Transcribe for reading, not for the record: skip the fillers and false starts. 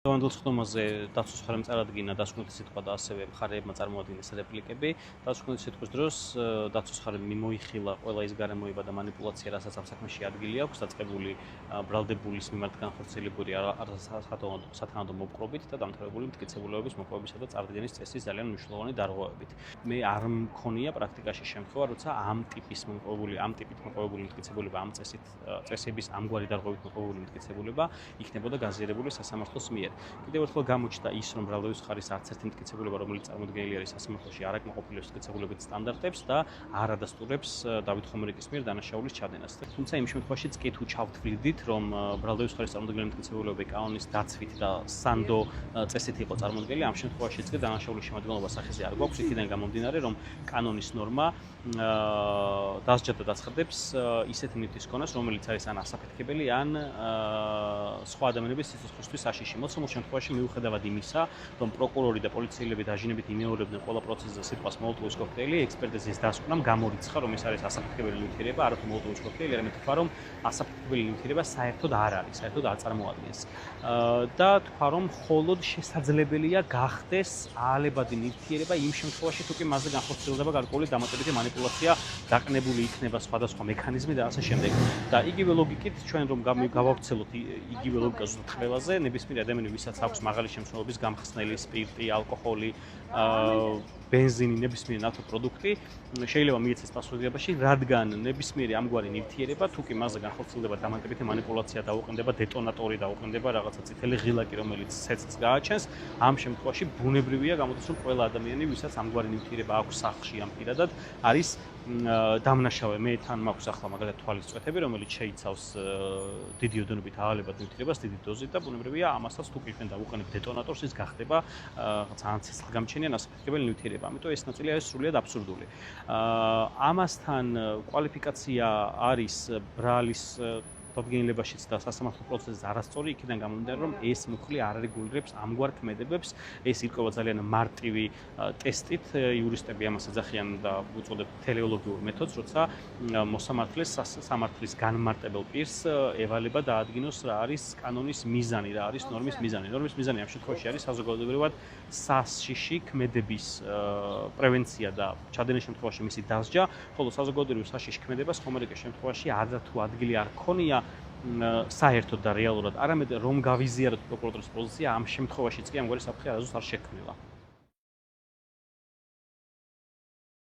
დღევანდელ სხდომაზე დაცვის მხარემ წარადგინა დასკვნითი სიტყვა და ასევე მხარეებმა წარმოადგინეს რეპლიკები. დასკვნითი სიტყვის დროს დაცვის მხარემ მიმოიხილა ყველა ის გარემოება და манипуляცია, რასაც ამ საქმეში ადგილი აქვს, დაწყებული ბრალდებულის მიმართ განხორციელებული სათანადო მოპყრობით და დამთავრებული მტკიცებულებების მოპოვებისა და წარდგენის წესის ძალიან მნიშვნელოვანი დარღვევებით. მე არ მქონია პრაქტიკაში შემთხვევა, როცა ამ ტიპით მოპოვებული მტკიცებულება, ამ წესების ამგვარი დარღვევით მოპოვებული მტკიცებულება იქნებოდა გაზიარებული სასამართლოს მიერ. კიდევ ერთხელ გამოჩნდა ის, რომ ბრალდების მხარის არც ერთი მტკიცებულება, რომელიც წარმოდგენილი არის სასამართლოში, არ აკმაყოფილებს მტკიცებულების სტანდარტებს და არ ადასტურებს დავით ხომერიკის მიერ დანაშაულის ჩადენას. თუმცა იმ შემთხვევაშიც კი თუ ჩავთვლიდით, რომ ბრალდების მხარის წარმოდგენილი მტკიცებულებები კანონის დაცვით და სანდო წესით იყო წარმოდგენილი, ამ შემთხვევაშიც კი დანაშაულის შემადგენლობა სახეზე არ გვაქვს, იქიდან გამომდინარე, რომ კანონის ნორმა დასჯა და დაცხადებს ისეთ ნივთის ქონას, რომელიც არის ან ასაფეთქებელი, ან სხვა ადამიანების სიცოცხლისთვის საშიში. მოცემულ შემთხვევაში მიუხედავად იმისა, რომ პროკურორი და პოლიციელები დაჟინებით იმეორებდნენ ყველა პროცესზე სიტყვას მოლოტოვის კოქტეილი, ექსპერტიზის დასკვნამ გამორიცხა, რომ ეს არის ასაფეთქებელი ნივთიერება, არათუ მოლოტოვის კოქტეილი, არამედ თქვა, რომ ასაფეთქებელი ნივთიერება საერთოდ არ არის, საერთოდ არ წარმოადგენს. და თქვა, რომ მხოლოდ შესაძლებელია გახდეს აალებადი ნივთიერება იმ შემთხვევაში, თუ კი მასზე განხორციელდება გარკვეული დამატებითი манипуляცია, დაყნებული იქნება სხვადასხვა მექანიზმი და ასე შემდეგ. და იგივე ლოგიკით ჩვენ რომ გავავრცელოთ იგივე ლოგიკა ზუსტად ყველაზე ნებისმიერ ადამიანი, ვისაც აქვს მაღალი შემცველობის გამხსნელი, სპირტი, ალკოჰოლი, ბენზინი, ნებისმიერი ნავთო პროდუქტი, შეიძლება მიეცეს პასუხისმგებაში, რადგან ნებისმიერი ამგვარი ნივთიერება, თუ კი მასზე განხორციელდება დამატებითი манипуляცია, დაუყენდება დეტონატორი, დაუყენდება რაღაცა წითელი ღილაკი, რომელიც ცეცხლს გააჩენს, ამ შემთხვევაში ბუნებრივია გამოდის, რომ ყველა ადამიანი, ვისაც ამგვარი ნივთიერება აქვს სახლში ამ პირადად, არის დამნაშავე. მე თან მაქვს ახლა მაგალითად თვალის წვეთები, რომელიც შეიცავს დიდი ოდენობით აალებად ნივთიერებას, დიდი დოზით და ბუნებრივია ამასაც თუ კი ჩვენ დავუყენებთ დეტონატორს, ის გახდება ძალიან ცეცხლგამჩენიან ასაფეთქებელი ნივთიერება. ამიტომ ეს ნაწილი არის სრულიად აბსურდული. ამასთან კვალიფიკაცია არის ბრალის დადგენილებაშიც და სასამართლო პროცესის არასწორი, იქიდან გამომდინარე, რომ ეს მუხლი არ რეგულირებს ამგვარ ქმედებებს, ეს ირკვევა ძალიან მარტივი ტესტით, იურისტები ამას ეძახიან და უწოდებთ თელეოლოგიურ მეთოდს, როცა მოსამართლეს სამართლის განმარტებელ პირს ევალება დაადგინოს რა არის კანონის მიზანი, რა არის ნორმის მიზანი. ნორმის მიზანი ამ შემთხვევაში არის საზოგადოებრივად საშიში ქმედების პრევენცია და ჩადენის შემთხვევაში მისი დასჯა, ხოლო საზოგადოებრივ საშიში ქმედებას ხომერიკის შემთხვევაში არათუ ადგილი არ ქონია საერთოდ და რეალურად, არამედ რომ გავიზიაროთ პროკურატურის პოზიცია, ამ შემთხვევაშიც კი ამგვარი საფრთხე არასდროს არ შექმნილა.